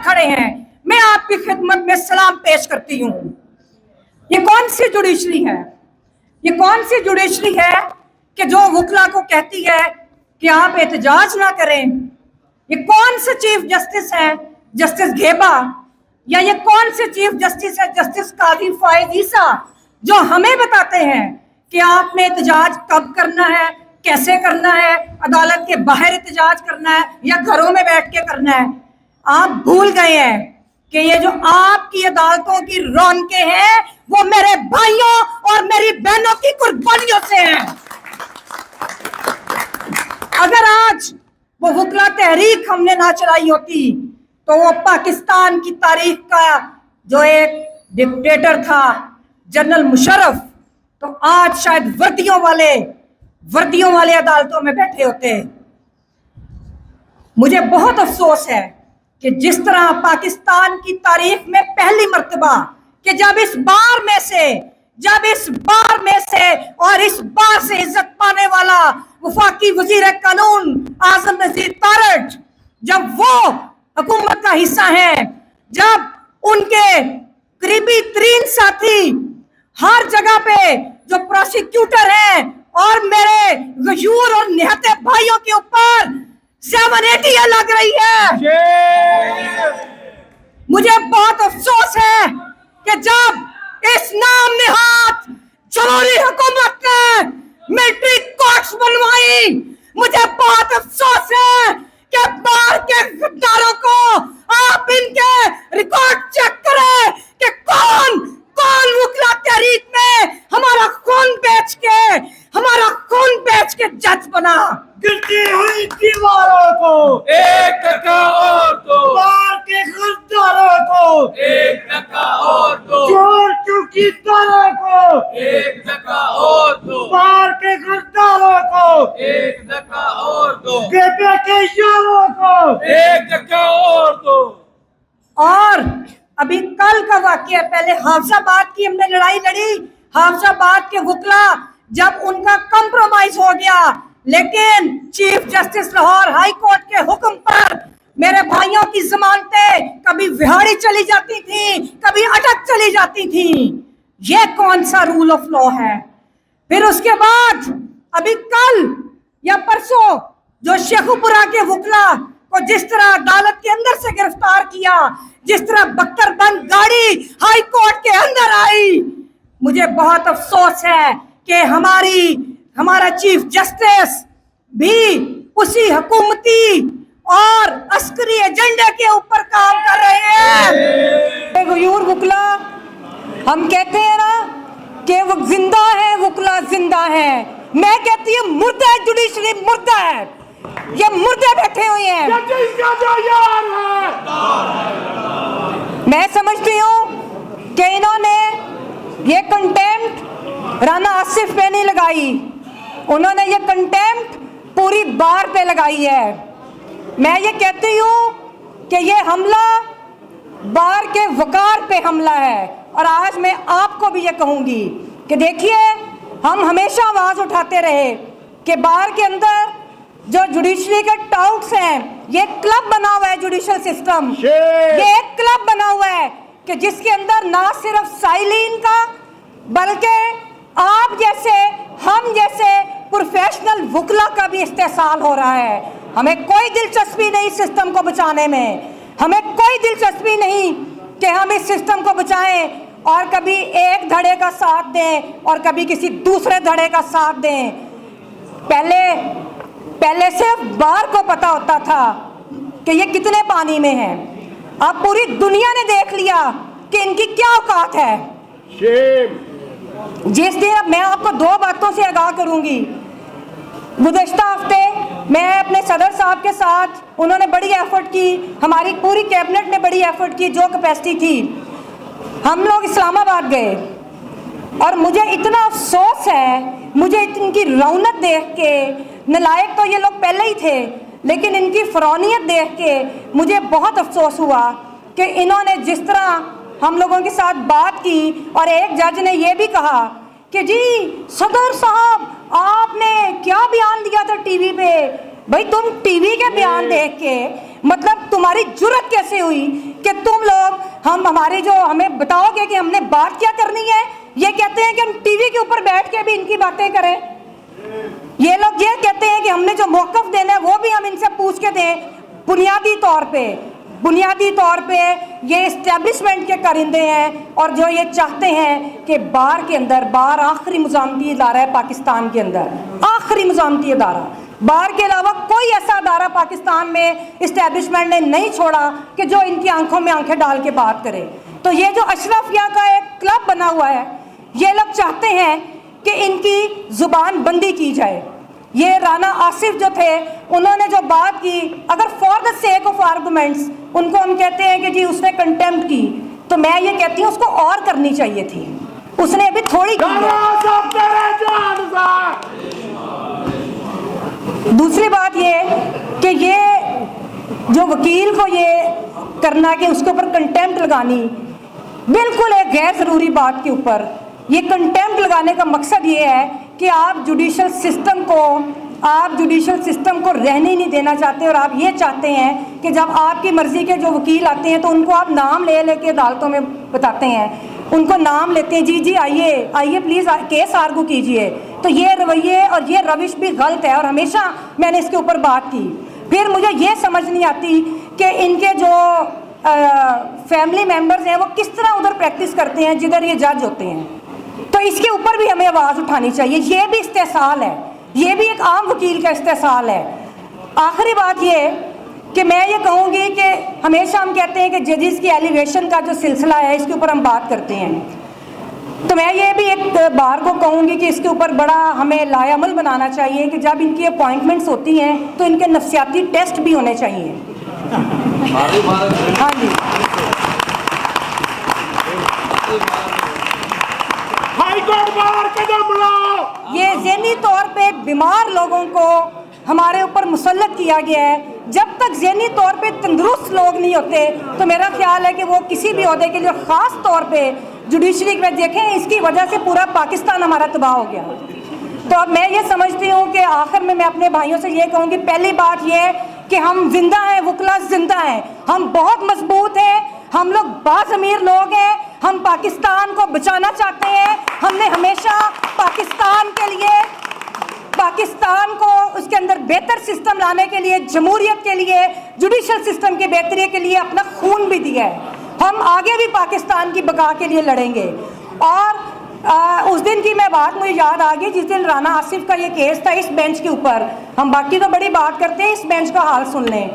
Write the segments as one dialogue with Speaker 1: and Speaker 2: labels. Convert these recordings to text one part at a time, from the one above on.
Speaker 1: खड़े हैं, मैं आपकी खिदमत में सलाम पेश करती हूँ। ये कौन सी जुडिशरी है? ये कौन सी जुडिशरी है कि जो वकला को कहती है कि आप एहतजाज ना करें? ये कौन से चीफ जस्टिस है? जस्टिस घेबा? या ये कौन से चीफ जस्टिस है? जस्टिस काजी फायज ईसा, जो हमें बताते हैं कि आपने एहतजाज कब करना है, कैसे करना है, अदालत के बाहर एहतजाज करना है या घरों में बैठ के करना है। आप भूल गए हैं कि ये जो आपकी अदालतों की रौनकें हैं वो मेरे भाइयों और मेरी बहनों की कुर्बानियों से हैं। अगर आज वो वकला तहरीक हमने ना चलाई होती तो वो पाकिस्तान की तारीख का जो एक डिक्टेटर था जनरल मुशर्रफ, तो आज शायद वर्दियों वाले अदालतों में बैठे होते। मुझे बहुत अफसोस है कि जिस तरह पाकिस्तान की तारीख में पहली मर्तबा कि जब इस बार में से और इस बार से इज्जत पाने वाला वफाकी वजीर कानून आजम नजीर तारड़, जब वो हुकूमत का हिस्सा है, जब उनके करीबी तरीन साथी हर जगह पे जो प्रोसिक्यूटर हैं और मेरे गयूर और निहत्ते भाइयों के ऊपर 780 लग रही है। मुझे बहुत अफसोस है कि जब इस नाम निहात जमहूरी हुकूमत ने मिलिट्री कोर्ट्स बनवाई, मुझे बहुत अफसोस है कि बाहर के गद्दारों को आप इनके रिकॉर्ड चेक करें कि कौन वकला तहरीक में हमारा खून बेच के जज बना।
Speaker 2: गिरती हुई दीवारों को
Speaker 3: एक टका और दो,
Speaker 2: बाहर के गद्दारों को
Speaker 3: एक टका और दो,
Speaker 2: जोड़ चुकी तारों को
Speaker 3: एक टका और दो,
Speaker 2: बाहर के गद्दारों को
Speaker 3: एक टका और दो,
Speaker 2: बेटे के यारों को
Speaker 3: एक टका और दो।
Speaker 1: और अभी कल का वाकया, पहले हाफजाबाद की हमने लड़ाई लड़ी। हाफजाबाद के वकला जब उनका कंप्रोमाइज हो गया, लेकिन chief justice Lahore high court के हुक्म पर मेरे भाइयों की जमानतें कभी विहाड़ी चली जाती थी, कभी अटक चली जाती थी। ये कौन सा रूल ऑफ लॉ है? फिर उसके बाद अभी कल या परसों जो शेखुपुरा के वकला को जिस तरह अदालत के अंदर से गिरफ्तार किया, जिस तरह बख्तरबंद गाड़ी हाई कोर्ट के अंदर आई, मुझे बहुत अफसोस है कि हमारा चीफ जस्टिस भी उसी हुकूमती और अस्करी एजेंडे के ऊपर काम कर रहे हैं। गयूर वकला, हम कहते हैं ना कि वो जिंदा है, वकला जिंदा है। मैं कहती हूँ मुर्दा है, जुडिशरी मुर्दा है। ये मुर्दे बैठे हुए हैं। मैं समझती हूँ कि इन्होंने ये कंटेम्प्ट राना आसिफ पे नहीं लगाई, उन्होंने ये कंटेम्प्ट पूरी बार पे लगाई है। मैं ये कहती हूँ कि ये हमला बार के वकार पे हमला है। और आज मैं आपको भी ये कहूँगी कि देखिए, हम हमेशा आवाज़ उठाते रहे कि बार के अंदर जो जुडिशरी के टाउट्स हैं, ये क्लब बना हुआ है जुडिशल सिस्टम, ये एक क्लब बना हुआ है कि जिसके अंदर ना सिर्फ साइलिन का बल्कि आप जैसे, हम जैसे प्रोफेशनल वकला का भी इस्तेसाल हो रहा है। हमें कोई दिलचस्पी नहीं सिस्टम को बचाने में, हमें कोई दिलचस्पी नहीं कि हम इस सिस्टम को बचाएं और कभी एक धड़े का साथ दें और कभी किसी दूसरे धड़े का साथ दें। पहले सिर्फ बार को पता होता था कि ये कितने पानी में है। अब पूरी दुनिया ने देख लिया कि इनकी क्या औकात है। जिस दिन, अब मैं आपको दो बातों से आगाह करूंगी। गुज़श्ता हफ्ते मैं अपने सदर साहब के साथ, उन्होंने बड़ी एफर्ट की, हमारी पूरी कैबिनेट ने बड़ी एफर्ट की, जो कैपेसिटी थी, हम लोग इस्लामाबाद गए। और मुझे इतना अफसोस है, मुझे इनकी रौनक देख के, नलायक तो ये लोग पहले ही थे, लेकिन इनकी फरौनियत देख के मुझे बहुत अफसोस हुआ कि इन्होंने जिस तरह हम लोगों के साथ बात की। और एक जज ने यह भी कहा कि जी सदर साहब, आपने क्या बयान दिया था टीवी पे? भाई तुम टीवी के बयान देख के मतलब तुम्हारी जुर्रत कैसे हुई कि तुम लोग हमारे जो हमें बताओगे कि हमने बात क्या करनी है, ये कहते हैं कि हम टीवी के ऊपर बैठ के भी इनकी बातें करें। ये लोग ये कहते हैं कि हमने जो मौक़िफ़ देना है वो भी हम इनसे पूछ के दें। बुनियादी तौर पे ये इस्टेब्लिशमेंट के कारिंदे हैं और जो ये चाहते हैं कि बार के अंदर, बार आखिरी मुज़ामती इदारा है पाकिस्तान के अंदर, आखिरी मुज़ामती इदारा, बार के अलावा कोई ऐसा अदारा पाकिस्तान में इस्टेब्लिशमेंट ने नहीं छोड़ा कि जो इनकी आंखों में आंखें डाल के बात करे। तो ये जो अशरफिया का एक क्लब बना हुआ है, ये लोग चाहते हैं कि इनकी ज़ुबान बंदी की जाए। ये राना आसिफ जो थे, उन्होंने जो बात की, अगर for the sake of arguments उनको हम कहते हैं कि जी उसने कंटेम्प्ट की, तो मैं ये कहती हूँ उसको और करनी चाहिए थी, उसने अभी थोड़ी की है। दूसरी बात ये कि ये जो वकील को ये करना कि उसके ऊपर कंटेम्प्ट लगानी, बिल्कुल एक गैर ज़रूरी बात के ऊपर ये कंटेम्प्ट लगाने का मकसद ये है कि आप जुडिशल सिस्टम को रहने ही नहीं देना चाहते, और आप ये चाहते हैं कि जब आपकी मर्ज़ी के जो वकील आते हैं तो उनको आप नाम ले लेके अदालतों में बताते हैं, उनको नाम लेते हैं, जी आइए प्लीज़ केस आर्गू कीजिए। तो ये रवैये और ये रविश भी गलत है और हमेशा मैंने इसके ऊपर बात की। फिर मुझे ये समझ नहीं आती कि इनके जो फैमिली मेम्बर्स हैं वो किस तरह उधर प्रैक्टिस करते हैं जिधर ये जज होते हैं। तो इसके ऊपर भी हमें आवाज़ उठानी चाहिए। ये भी इस्तेसाल है, ये भी एक आम वकील का इस्तेसाल है। आखिरी बात ये कि मैं ये कहूँगी कि हमेशा हम कहते हैं कि जजेस की एलिवेशन का जो सिलसिला है इसके ऊपर हम बात करते हैं, तो मैं ये भी एक बार को कहूँगी कि इसके ऊपर बड़ा हमें लायामल बनाना चाहिए कि जब इनकी अपॉइंटमेंट्स होती हैं तो इनके नफ्सियाती टेस्ट भी होने चाहिए। हाँ जी,
Speaker 2: हाईकोर्ट बार कदम लो।
Speaker 1: ये ज़हनी तौर पे बीमार लोगों को हमारे ऊपर मुसल्लत किया गया है। जब तक ज़हनी तौर पे तंदुरुस्त लोग नहीं होते तो मेरा ख्याल है कि वो किसी भी ओहदे के लिए, ख़ास तौर पे जुडिशरी में देखें, इसकी वजह से पूरा पाकिस्तान हमारा तबाह हो गया। तो अब मैं ये समझती हूँ कि आखिर में मैं अपने भाइयों से ये कहूँगी, पहली बात ये कि हम जिंदा हैं, वकला जिंदा हैं, हम बहुत मजबूत हैं, हम लोग बाज़मीर लोग हैं, हम पाकिस्तान को बचाना चाहते हैं। हमने हमेशा पाकिस्तान के लिए, पाकिस्तान को उसके अंदर बेहतर सिस्टम लाने के लिए, जमहूरियत के लिए, जुडिशल सिस्टम की बेहतरी के लिए अपना खून भी दिया है। हम आगे भी पाकिस्तान की बका के लिए लड़ेंगे। और उस दिन की मैं बात मुझे याद आ गई जिस दिन राना आसिफ का ये केस था इस बेंच के ऊपर। हम बाकी तो बड़ी बात करते हैं, इस बेंच का हाल सुन लें।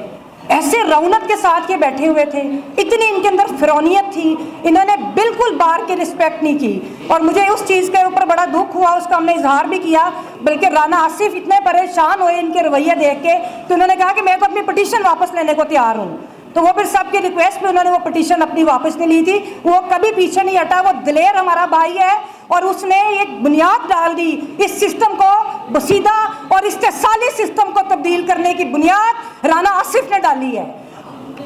Speaker 1: ऐसे रौनक के साथ ये बैठे हुए थे, इतनी इनके अंदर फिरौनियत थी, इन्होंने बिल्कुल बार की रिस्पेक्ट नहीं की। और मुझे उस चीज़ के ऊपर बड़ा दुख हुआ, उसका हमने इजहार भी किया। बल्कि राना आसिफ इतने परेशान हुए इनके रवैये देख के कि उन्होंने कहा कि मैं तो अपनी पिटीशन वापस लेने को तैयार हूँ। तो वो फिर सबकी रिक्वेस्ट पे उन्होंने वो पिटीशन अपनी वापस नहीं ली थी। वो कभी पीछे नहीं हटा, वो दिलेर हमारा भाई है और उसने एक बुनियाद डाल दी इस सिस्टम को बसीदा और इस्तेसाली सिस्टम को तब्दील करने की बुनियाद राना आसिफ ने डाली है।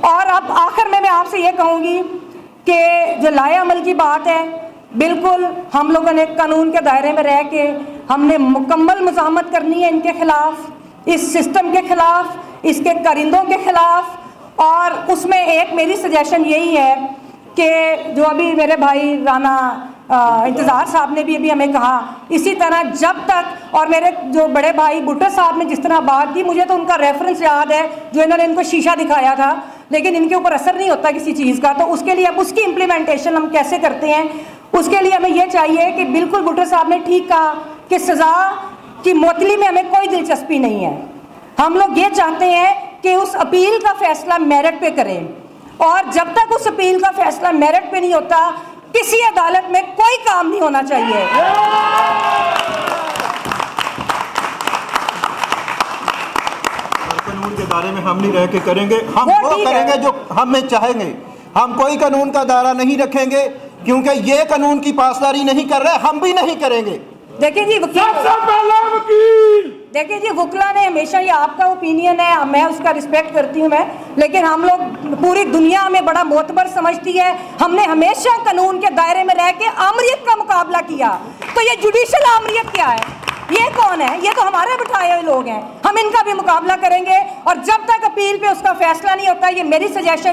Speaker 1: और अब आखिर में मैं आपसे ये कहूँगी कि जो लाए अमल की बात है, बिल्कुल हम लोगों ने कानून के दायरे में रह के हमने मुकम्मल मुज़ाहमत करनी है इनके खिलाफ, इस सिस्टम के खिलाफ, इसके कारिंदों के खिलाफ। और उसमें एक मेरी सजेशन यही है कि जो अभी मेरे भाई राना इंतज़ार साहब ने भी अभी हमें कहा, इसी तरह जब तक, और मेरे जो बड़े भाई भुट्टो साहब ने जिस तरह बात की, मुझे तो उनका रेफरेंस याद है जो इन्होंने इनको शीशा दिखाया था, लेकिन इनके ऊपर असर नहीं होता किसी चीज़ का। तो उसके लिए अब उसकी इम्प्लीमेंटेशन हम कैसे करते हैं, उसके लिए हमें यह चाहिए कि बिल्कुल भुट्टो साहब ने ठीक कहा कि सज़ा की मोतली में हमें कोई दिलचस्पी नहीं है। हम लोग ये चाहते हैं कि उस अपील का फैसला मेरिट पे करें, और जब तक उस अपील का फैसला मेरिट पे नहीं होता किसी अदालत में कोई काम नहीं होना चाहिए।
Speaker 4: कानून के दायरे में हम नहीं रह के करेंगे, हम वो करेंगे जो हमें चाहेंगे। हम कोई कानून का दायरा नहीं रखेंगे क्योंकि ये कानून की पासदारी नहीं कर रहे, हम भी नहीं करेंगे।
Speaker 1: देखिए जी देखिए जी, वकला ने हमेशा, ये आपका ओपिनियन है, मैं उसका रिस्पेक्ट करती हूँ मैं, लेकिन हम लोग, पूरी दुनिया हमें बड़ा मोतबर समझती है। हमने हमेशा कानून के दायरे में रह के आमरीत का मुकाबला किया। तो ये जुडिशल आमरीत क्या है? ये कौन है? ये तो हमारे बिठाए हुए लोग हैं। हम इनका भी मुकाबला करेंगे और जब तक अपील पे उसका फैसला नहीं होता, ये मेरी सजेशन है।